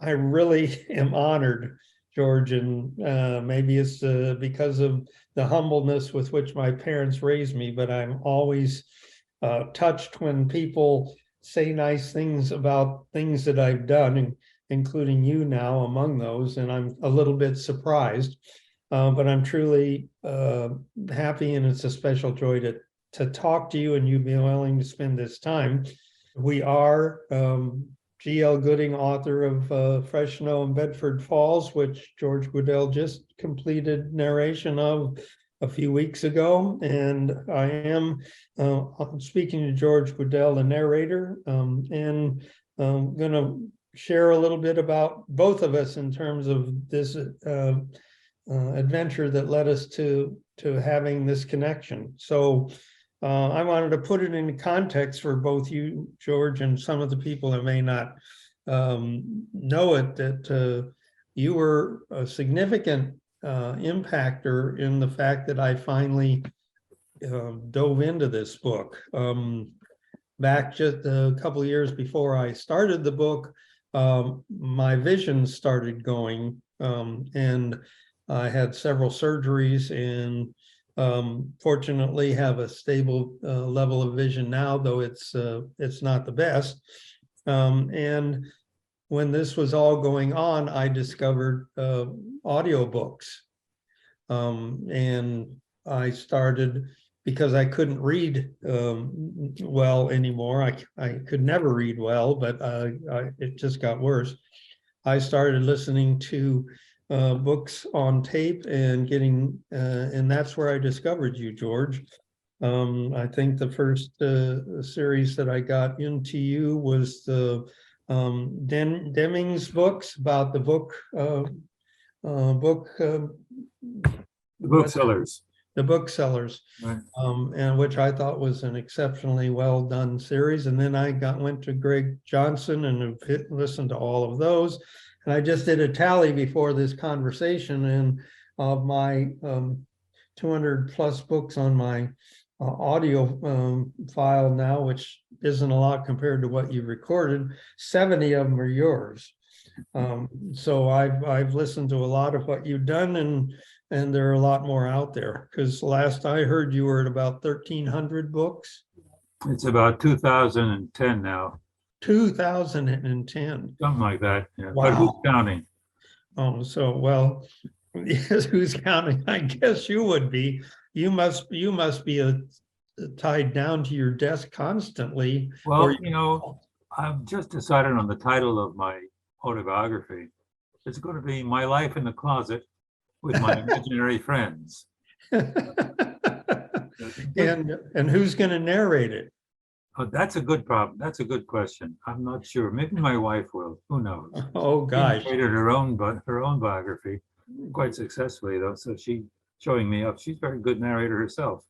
I really am honored, George, and maybe it's because of the humbleness with which my parents raised me, but I'm always touched when people say nice things about things that I've done, including you now among those, and I'm a little bit surprised, but I'm truly happy, and it's a special joy to talk to you and you be willing to spend this time. We are G.L. Gooding, author of Fresh Snow in Bedford Falls, which George Guidall just completed narration of a few weeks ago. And I am speaking to George Guidall, the narrator, and I'm going to share a little bit about both of us in terms of this adventure that led us to having this connection. So I wanted to put it into context for both you, George, and some of the people that may not know it, that you were a significant impactor in the fact that I finally dove into this book. Back just a couple of years before I started the book, my vision started going, and I had several surgeries, and fortunately have a stable level of vision now, though it's not the best. And when this was all going on, I discovered audiobooks, and I started, because I couldn't read well anymore. I could never read well, but it just got worse. I started listening to books on tape and getting, and that's where I discovered you, George. I think the first series that I got into you was the Deming's books about the booksellers. The booksellers, Right. And which I thought was an exceptionally well done series. And then I went to Greg Johnson and listened to all of those. And I just did a tally before this conversation, and of my 200 plus books on my audio file now, which isn't a lot compared to what you recorded, 70 of them are yours. So I've listened to a lot of what you've done, and there are a lot more out there, because last I heard you were at about 1,300 books. It's about 2010 now. 2010. Something like that. Yeah. Wow. But who's counting? Oh, so, well, yes, who's counting? I guess you would be. You must be tied down to your desk constantly. Well, I've just decided on the title of my autobiography. It's going to be My Life in the Closet with My Imaginary Friends. And who's going to narrate it? Oh, that's a good problem. That's a good question. I'm not sure. Maybe my wife will. Who knows? Oh gosh. She narrated her own biography quite successfully, though. So she's showing me up. She's a very good narrator herself.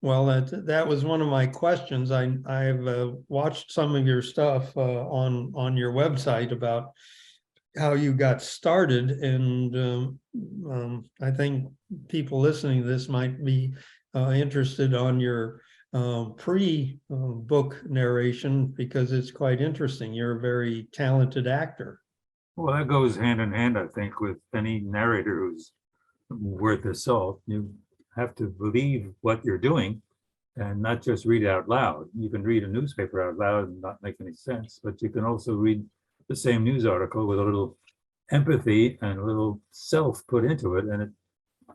Well, that was one of my questions. I've watched some of your stuff on your website about how you got started, and I think people listening to this might be interested on your pre-book narration, because it's quite interesting. You're a very talented actor. Well, that goes hand in hand, I think, with any narrator who's worth his salt. You have to believe what you're doing and not just read it out loud. You can read a newspaper out loud and not make any sense, but you can also read the same news article with a little empathy and a little self put into it, and it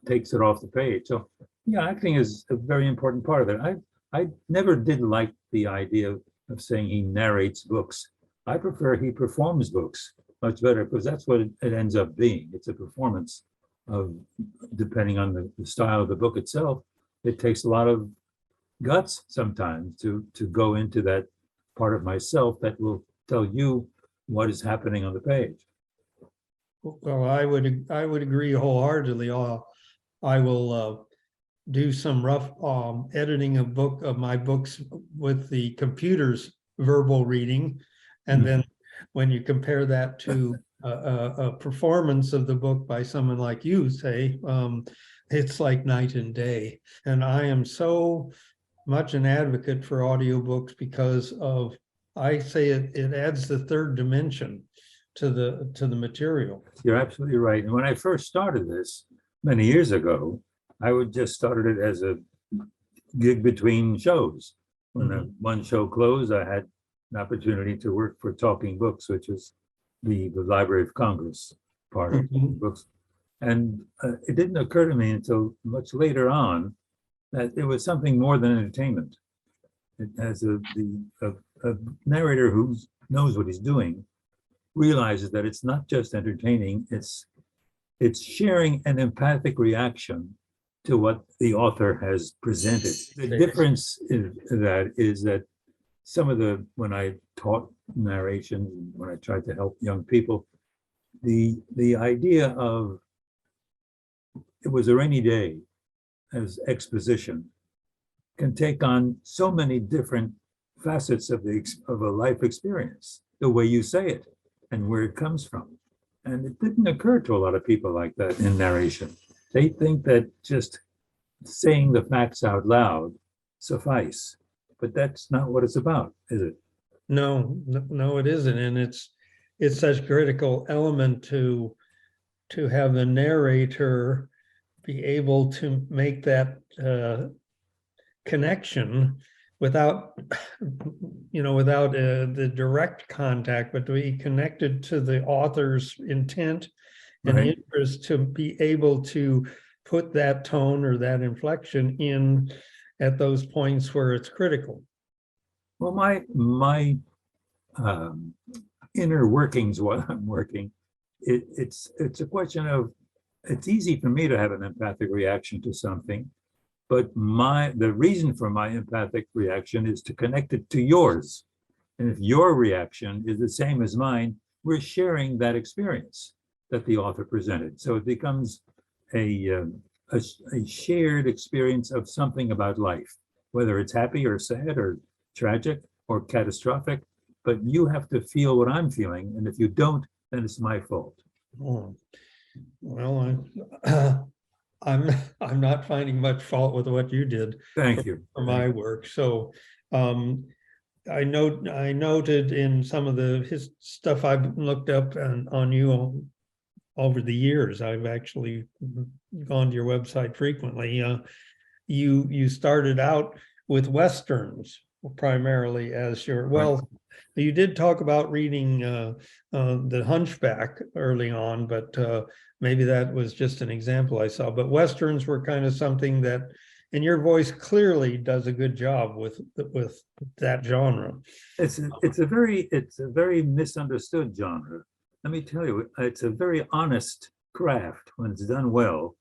takes it off the page. So yeah, acting is a very important part of it. I never did like the idea of saying he narrates books. I prefer he performs books much better, because that's what it ends up being. It's a performance of, depending on the style of the book itself, it takes a lot of guts sometimes to go into that part of myself that will tell you what is happening on the page. Well, I would agree wholeheartedly. I will do some rough editing of my books with the computer's verbal reading, and then when you compare that to a performance of the book by someone like you, say, it's like night and day. And I am so much an advocate for audiobooks because of, I say it adds the third dimension. to the material. You're absolutely right. And when I first started this many years ago, I would just started it as a gig between shows. When one show closed, I had an opportunity to work for Talking Books, which is the Library of Congress part of books. And it didn't occur to me until much later on that it was something more than entertainment. It has a narrator who knows what he's doing realizes that it's not just entertaining, it's sharing an empathic reaction to what the author has presented. The difference in that is that some of when I taught narration, when I tried to help young people, the idea of it was a rainy day as exposition can take on so many different facets of a life experience, the way you say it and where it comes from. And it didn't occur to a lot of people like that in narration. They think that just saying the facts out loud suffice, but that's not what it's about, is it? No, it isn't. And it's such a critical element to have the narrator be able to make that connection without the direct contact, but to be connected to the author's intent and interest, to be able to put that tone or that inflection in at those points where it's critical. Well, my inner workings while I'm working, it's a question of, it's easy for me to have an empathic reaction to something, but the reason for my empathic reaction is to connect it to yours. And if your reaction is the same as mine, we're sharing that experience that the author presented. So it becomes a shared experience of something about life, whether it's happy or sad or tragic or catastrophic, but you have to feel what I'm feeling. And if you don't, then it's my fault. Oh. Well, I'm not finding much fault with what you did. Thank you for my work. So I noted in some of his stuff I've looked up on you over the years. I've actually gone to your website frequently. You started out with Westerns primarily as your, well, you did talk about reading The Hunchback early on, but maybe that was just an example I saw. But Westerns were kind of something that, and your voice clearly does a good job with that genre. It's a very misunderstood genre. Let me tell you, it's a very honest craft when it's done well.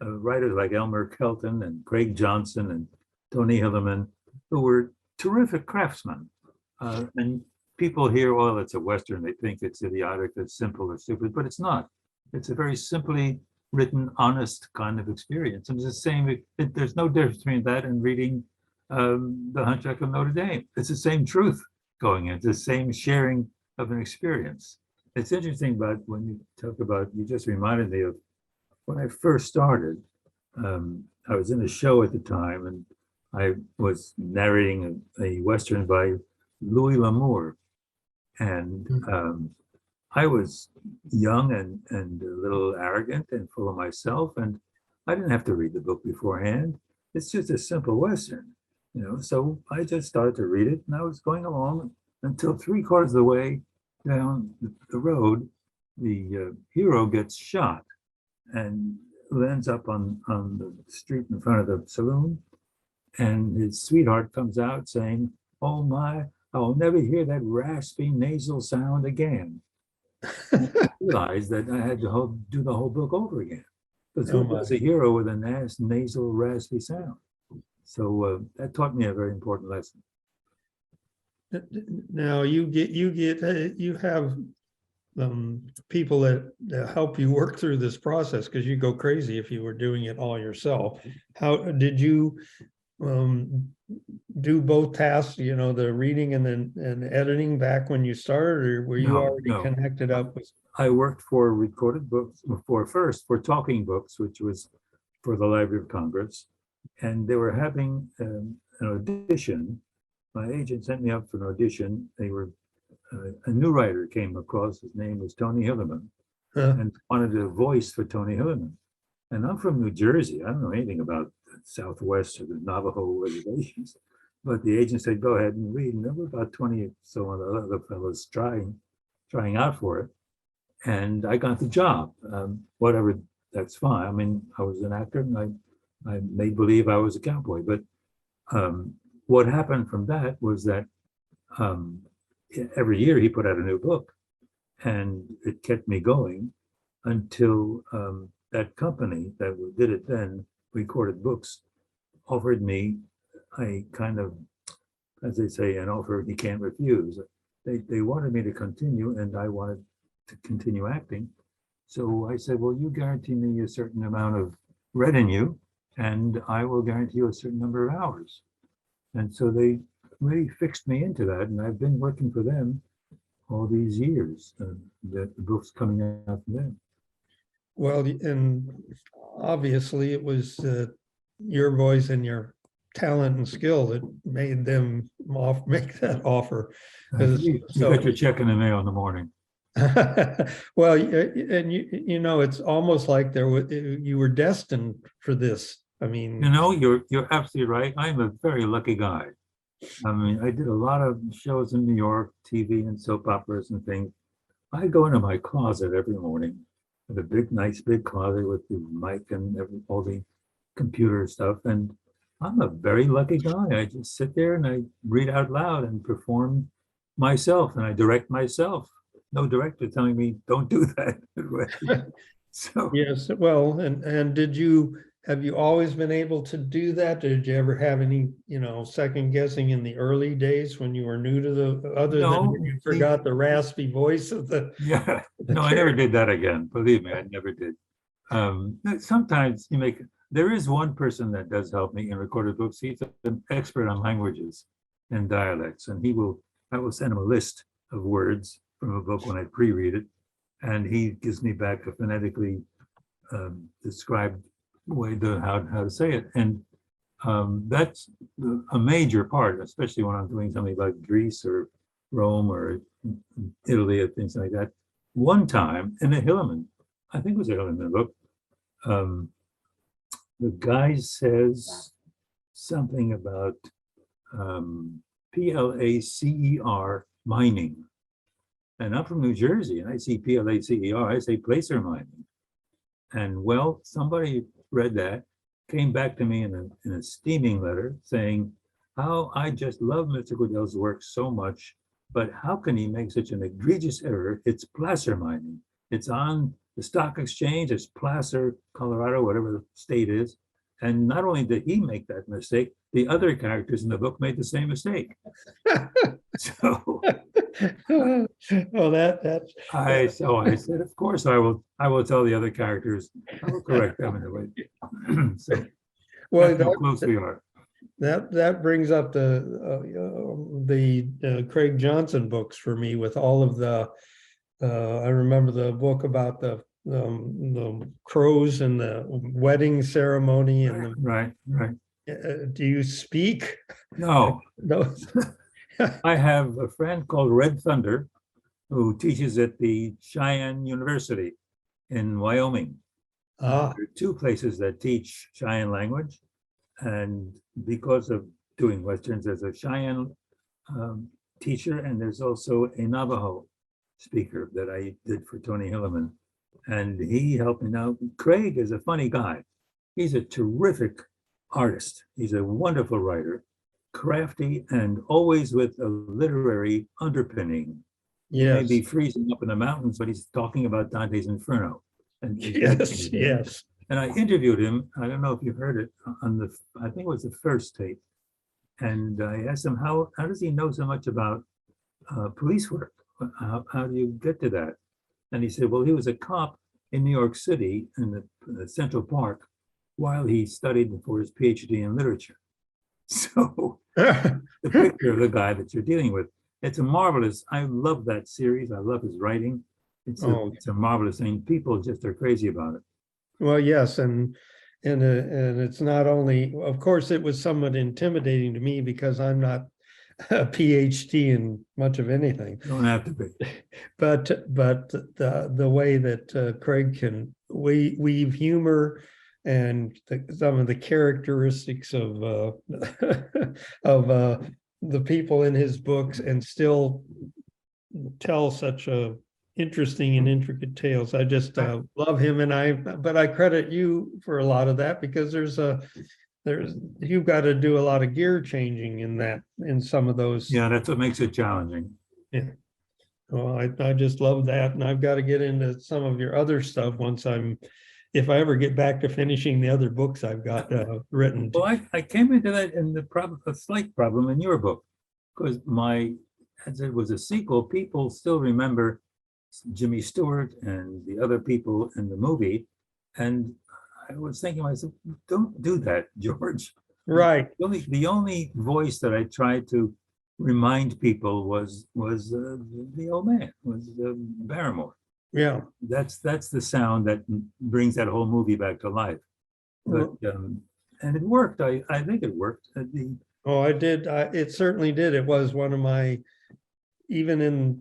Writers like Elmer Kelton and Craig Johnson and Tony Hillerman, who were terrific craftsmen. And people hear, well, it's a Western, they think it's idiotic, it's simple or stupid, but it's not. It's a very simply written, honest kind of experience. And it's the same, there's no difference between that and reading The Hunchback of Notre Dame. It's the same truth going in, it's the same sharing of an experience. It's interesting, but when you talk about, you just reminded me of when I first started. I was in a show at the time, and I was narrating a Western by Louis L'Amour. And I was young and a little arrogant and full of myself, and I didn't have to read the book beforehand. It's just a simple Western, so I just started to read it, and I was going along until 3/4 of the way down the road, the hero gets shot and lands up on the street in front of the saloon, and his sweetheart comes out saying, "Oh my, I'll never hear that raspy nasal sound again." I realized that I had to do the whole book over again, because who was a hero with a nasal raspy sound? So that taught me a very important lesson. Now you have people that help you work through this process, because you go crazy if you were doing it all yourself. How did you do both tasks, the reading and then editing back when you started, or were you already connected up with? I worked for recorded books for Talking Books, which was for the Library of Congress, and they were having an audition. My agent sent me up for an audition. They were a new writer came across. His name was Tony Hillerman, Huh. and wanted a voice for Tony Hillerman. And I'm from New Jersey. I don't know anything about the Southwest or the Navajo reservations. But the agent said, go ahead and read. And there were about 20 so other fellows trying out for it. And I got the job. Whatever, that's fine. I mean, I was an actor and I made believe I was a cowboy. But what happened from that was that um, every year he put out a new book, and it kept me going until that company that did it then, Recorded Books, offered me a kind of, as they say, an offer you can't refuse. They wanted me to continue, and I wanted to continue acting. So I said, well, you guarantee me a certain amount of revenue, and I will guarantee you a certain number of hours. And so they really fixed me into that, and I've been working for them all these years. The books coming out from them. Well, and obviously it was your voice and your talent and skill that made them make that offer. You got your check in the mail in the morning. Well, and it's almost like you were destined for this. I mean, you're absolutely right. I'm a very lucky guy. I mean, I did a lot of shows in New York, TV and soap operas and things. I go into my closet every morning, with a nice big closet with the mic and all the computer stuff. And I'm a very lucky guy. I just sit there and I read out loud and perform myself, and I direct myself. No director telling me don't do that. So yes. Well, and have you always been able to do that? Did you ever have any, second guessing in the early days when you were new to other than when you forgot the raspy voice of the? Yeah, no, I never did that again. Believe me, I never did. Sometimes there is one person that does help me in Recorded Books. He's an expert on languages and dialects, and I will send him a list of words from a book when I pre-read it, and he gives me back a phonetically described way how to say it. And that's a major part, especially when I'm doing something like Greece or Rome or Italy or things like that. One time in a Hillerman, I think it was a Hillerman book, the guy says something about PLACER mining. And I'm from New Jersey, and I see PLACER, I say placer mining. And well, somebody read that, came back to me in a steaming letter saying, how I just love Mr. Guidall's work so much, but how can he make such an egregious error? It's placer mining. It's on the stock exchange, it's Placer, Colorado, whatever the state is. And not only did he make that mistake, the other characters in the book made the same mistake. So well, that's I said, of course I will tell the other characters, I will correct them in a way. So well, that's how close we are. That brings up the Craig Johnson books for me with all of the I remember the book about the crows and the wedding ceremony and right. Do you speak? No. No. I have a friend called Red Thunder who teaches at the Cheyenne University in Wyoming. There are two places that teach Cheyenne language, and because of doing Westerns, there's a Cheyenne teacher, and there's also a Navajo speaker that I did for Tony Hillerman, and he helped me. Now, Craig is a funny guy. He's a terrific artist. He's a wonderful writer, crafty, and always with a literary underpinning. He may be freezing up in the mountains, but he's talking about Dante's Inferno. And yes. And I interviewed him. I don't know if you heard it on I think it was the first tape. And I asked him, how does he know so much about police work? How do you get to that? And he said, well, he was a cop in New York City in the Central Park while he studied for his PhD in literature. So the picture of the guy that you're dealing with, it's a marvelous, I love that series. I love his writing. It's a marvelous thing. People just are crazy about it. Well, yes, and it's not only, of course, it was somewhat intimidating to me because I'm not a PhD in much of anything. Don't have to be. But the way that Craig can weave humor and some of the characteristics of of the people in his books and still tell such a interesting and intricate tales. I just love him, but I credit you for a lot of that, because you've got to do a lot of gear changing in some of those. Yeah, that's what makes it challenging. Yeah. Well, I just love that, and I've got to get into some of your other stuff if I ever get back to finishing the other books I've got written. Well, I came into that in a slight problem in your book, because as it was a sequel, people still remember Jimmy Stewart and the other people in the movie, and I was thinking to myself, don't do that, George. Right. The only voice that I tried to remind people was the old man, was Barrymore. Yeah. That's the sound that brings that whole movie back to life. But and it worked. I think it worked. I did. It certainly did. It was one of my, even in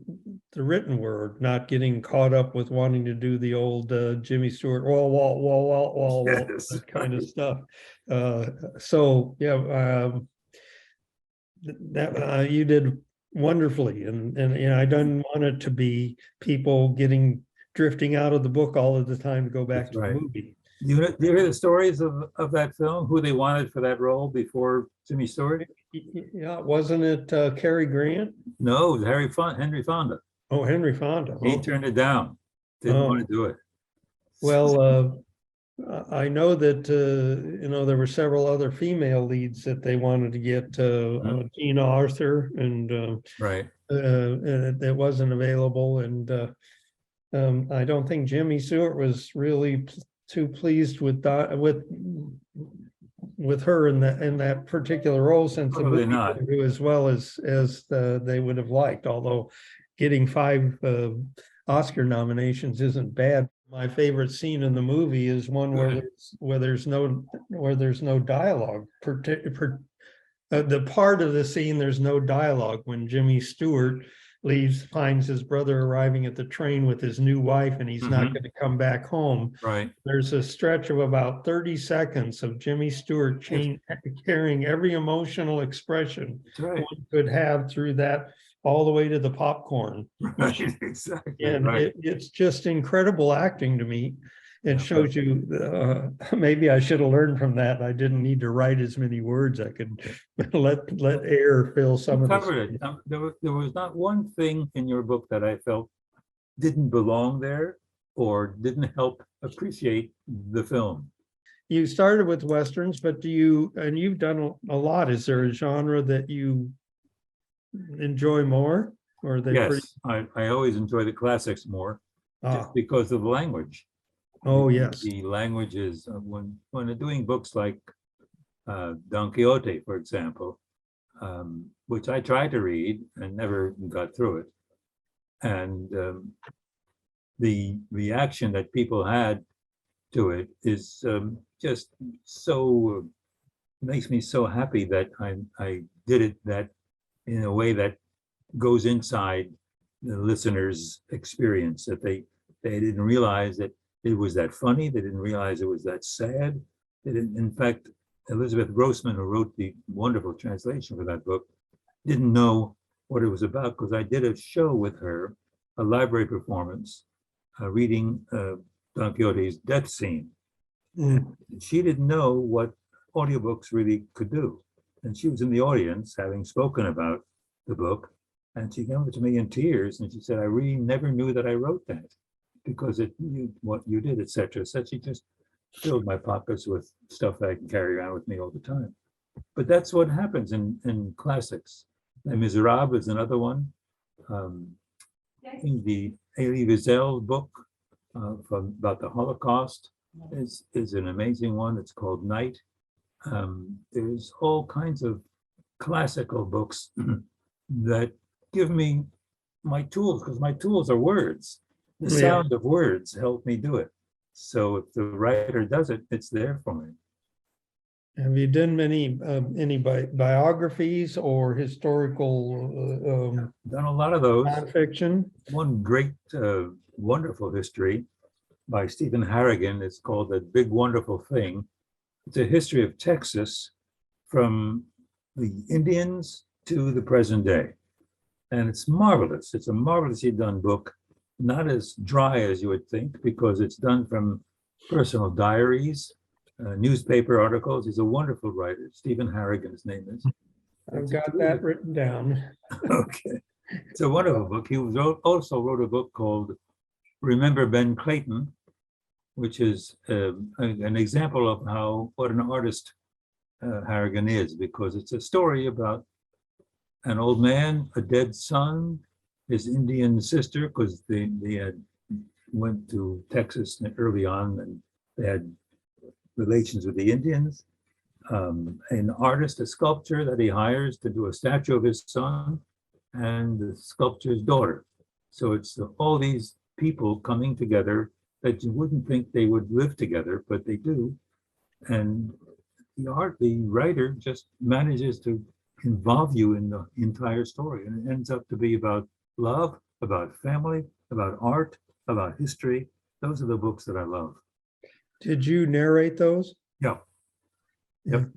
the written word, not getting caught up with wanting to do the old Jimmy Stewart wall, Yes. that kind of stuff. So yeah, that you did wonderfully, and I didn't want it to be people drifting out of the book all of the time to go back That's to right. the movie. Do you hear the stories of that film? Who they wanted for that role before Jimmy Stewart? Yeah, wasn't it Cary Grant? No, it was Henry Fonda. Oh, Henry Fonda. He turned it down. Didn't want to do it. Well, I know that there were several other female leads that they wanted to get, Gina Arthur, and Right. that wasn't available, and I don't think Jimmy Stewart was really too pleased with her in that particular role, since the Probably movie not. didn't do as well as they would have liked. Although getting 5 Oscar nominations isn't bad. My favorite scene in the movie is one where there's no dialogue. The part of the scene there's no dialogue when Jimmy Stewart finds his brother arriving at the train with his new wife, and he's not going to come back home. Right. There's a stretch of about 30 seconds of Jimmy Stewart carrying every emotional expression Right. one could have through that, all the way to the popcorn. Right. Exactly. And right. it's just incredible acting to me. It Yeah, shows you, maybe I should have learned from that. I didn't need to write as many words. I could let air fill some of covered it. There was not one thing in your book that I felt didn't belong there or didn't help appreciate the film. You started with Westerns, but you've done a lot. Is there a genre that you enjoy more? Or are they Yes, I always enjoy the classics more, just because of the language. Oh, yes. The language is, when doing books like Don Quixote, for example, which I tried to read and never got through it. And the reaction that people had to it is just so, makes me so happy that I did it that in a way that goes inside the listener's experience, that they didn't realize that it was that funny. They didn't realize it was that sad. They didn't, in fact, Elizabeth Grossman, who wrote the wonderful translation for that book, didn't know what it was about, because I did a show with her, a library performance, reading Don Quixote's death scene. And she didn't know what audiobooks really could do. And she was in the audience, having spoken about the book, and she came up to me in tears, and she said, I really never knew that I wrote that, because what you did, etc. So she just filled my pockets with stuff that I can carry around with me all the time. But that's what happens in classics. Les Miserables is another one. I think the Elie Wiesel book about the Holocaust is an amazing one. It's called Night. There's all kinds of classical books that give me my tools, because my tools are words. The sound of words help me do it. So if the writer does it, it's there for me. Have you done many, any biographies or historical, Done a lot of those. nonfiction? One great, wonderful history by Stephen Harrigan. It's called The Big Wonderful Thing. It's a history of Texas from the Indians to the present day. And it's marvelous. It's a marvelously done book, not as dry as you would think, because it's done from personal diaries, newspaper articles. He's a wonderful writer. Stephen Harrigan, his name is. I've got that written down. Okay. It's a wonderful book. He also wrote a book called Remember Ben Clayton, which is an example of what an artist Harrigan is, because it's a story about an old man, a dead son, his Indian sister, because they had went to Texas early on and they had relations with the Indians. An artist, a sculptor that he hires to do a statue of his son, and the sculptor's daughter. So it's all these people coming together that you wouldn't think they would live together, but they do. And the writer just manages to involve you in the entire story. And it ends up to be about love, about family, about art, about history. Those are the books that I love. Did you narrate those? Yeah. Yep.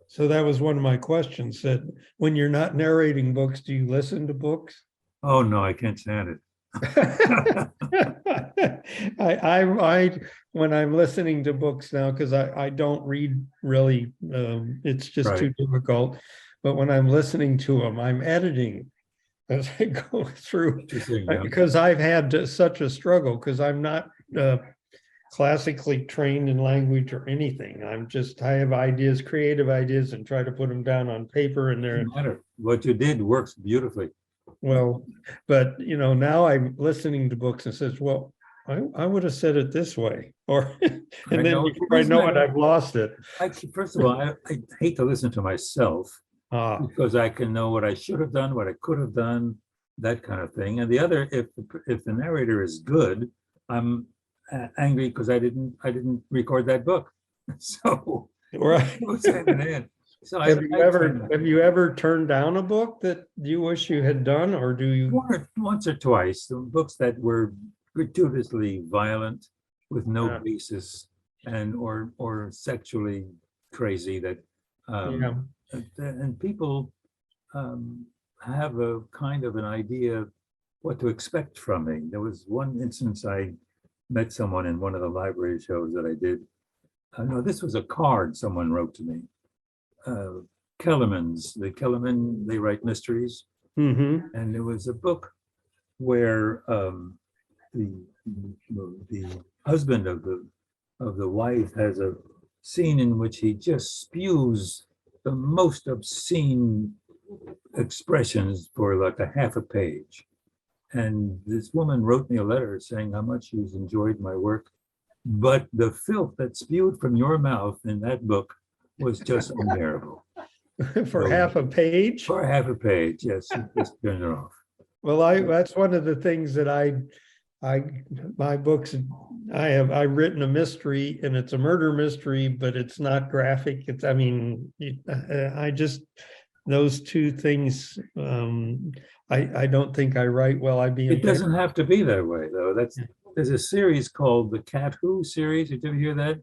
So that was one of my questions, that when you're not narrating books, do you listen to books? Oh, no, I can't stand it. When I'm listening to books now, because I don't read really, it's just too difficult. But when I'm listening to them, I'm editing as I go through, because I've had such a struggle, because I'm not classically trained in language or anything. I have ideas, creative ideas, and try to put them down on paper, and they're. Doesn't matter. What you did works beautifully. Well, but now I'm listening to books and says, well, I would have said it this way, or and then before I know it, I've lost it. First of all, I hate to listen to myself because I can know what I should have done, what I could have done, that kind of thing. And the other, if the narrator is good, I'm angry because I didn't record that book. So right. So have you ever turned down a book that you wish you had done, or do you? Once or twice, the books that were gratuitously violent with no basis and or sexually crazy, that and people have a kind of an idea of what to expect from me. There was one instance I met someone in one of the library shows that I did. No, this was a card someone wrote to me. Kellerman, they write mysteries. Mm-hmm. And there was a book where the husband of the wife has a scene in which he just spews the most obscene expressions for like a half a page. And this woman wrote me a letter saying how much she's enjoyed my work, but the filth that spewed from your mouth in that book was just unbearable. For half a page? For half a page, yes. Just turn it off. Well, that's one of the things that my books, I've written a mystery, and it's a murder mystery, but it's not graphic. Those two things, I don't think I write well. It doesn't have to be that way, though. There's a series called the Cat Who series. Did you ever hear that?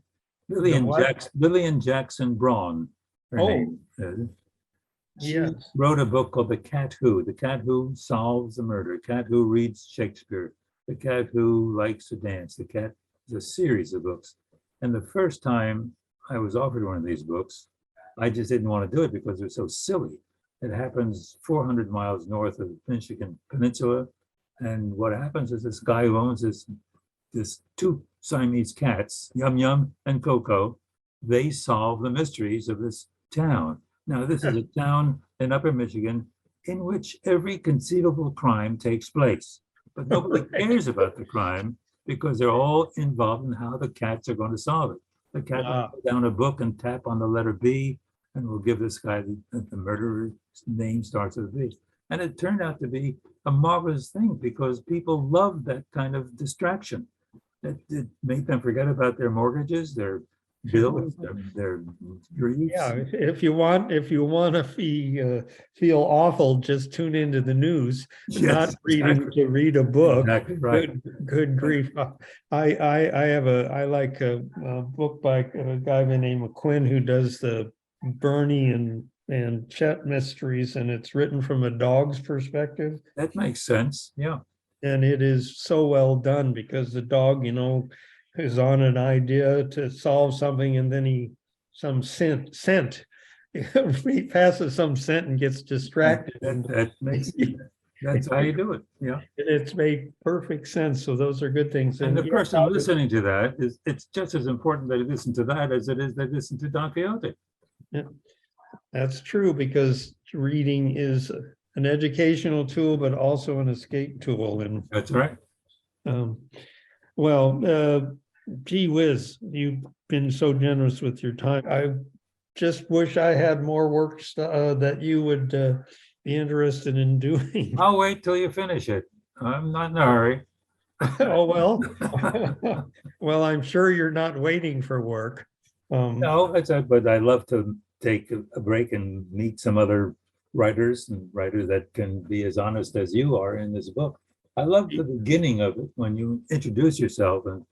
Lillian Jackson Braun. She wrote a book called The Cat Who. The cat who solves the murder. The cat who reads Shakespeare. The cat who likes to dance. The cat is a series of books. And the first time I was offered one of these books, I just didn't want to do it because they're so silly. It happens 400 miles north of the Michigan Peninsula. And what happens is this guy who owns this two Siamese cats, Yum Yum and Coco, they solve the mysteries of this town. Now, this is a town in Upper Michigan in which every conceivable crime takes place, but nobody cares about the crime because they're all involved in how the cats are going to solve it. The cat will put down a book and tap on the letter B, and we'll give this guy the murderer's name starts with a B. And it turned out to be a marvelous thing because people love that kind of distraction. It made them forget about their mortgages, their bills, their griefs. Yeah, if you want to feel awful, just tune into the news, not Yes, reading exactly. to read a book. Exactly right. Good grief. I like a book by a guy by the name of Quinn who does the Bernie and Chet mysteries, and it's written from a dog's perspective. That makes sense. Yeah. And it is so well done because the dog, is on an idea to solve something, and then some scent. He passes some scent and gets distracted. That makes, that's how you do it. Yeah. It's made perfect sense. So those are good things. And the yeah, person listening to that it's just as important that they listen to that as it is they listen to Don Quixote. yeah, that's true, because reading is an educational tool, but also an escape tool. And That's right. Um, well, gee whiz, you've been so generous with your time. I just wish I had more work that you would be interested in doing. I'll wait till you finish it. I'm not in a hurry. Oh, well. Well, I'm sure you're not waiting for work. No, but I love to take a break and meet some other writers and writers that can be as honest as you are in this book. I love the beginning of it when you introduce yourself and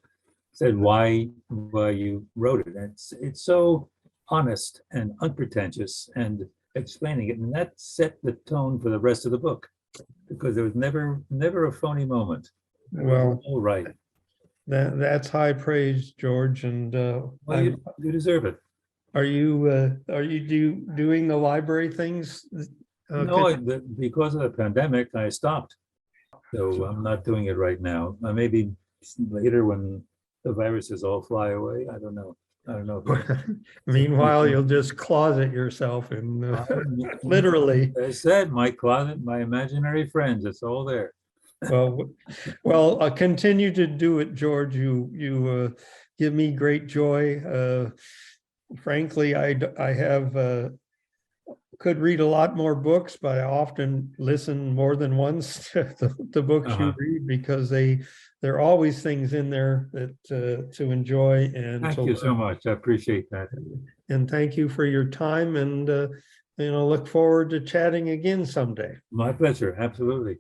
said why you wrote it. It's so honest and unpretentious and explaining it, and that set the tone for the rest of the book because there was never a phony moment. Well, all right. That's high praise, George. And Well, you deserve it. are you doing the library things? No, because of the pandemic, I stopped. So I'm not doing it right now. Maybe later when the viruses all fly away. I don't know. Meanwhile, you'll just closet yourself in literally. As I said, my closet, my imaginary friends, it's all there. Well, continue to do it, George. You give me great joy. Frankly, I have could read a lot more books, but I often listen more than once to the books you read, because there are always things in there that to enjoy and Thank to you learn. so much. I appreciate that. And thank you for your time, and look forward to chatting again someday. My pleasure. Absolutely.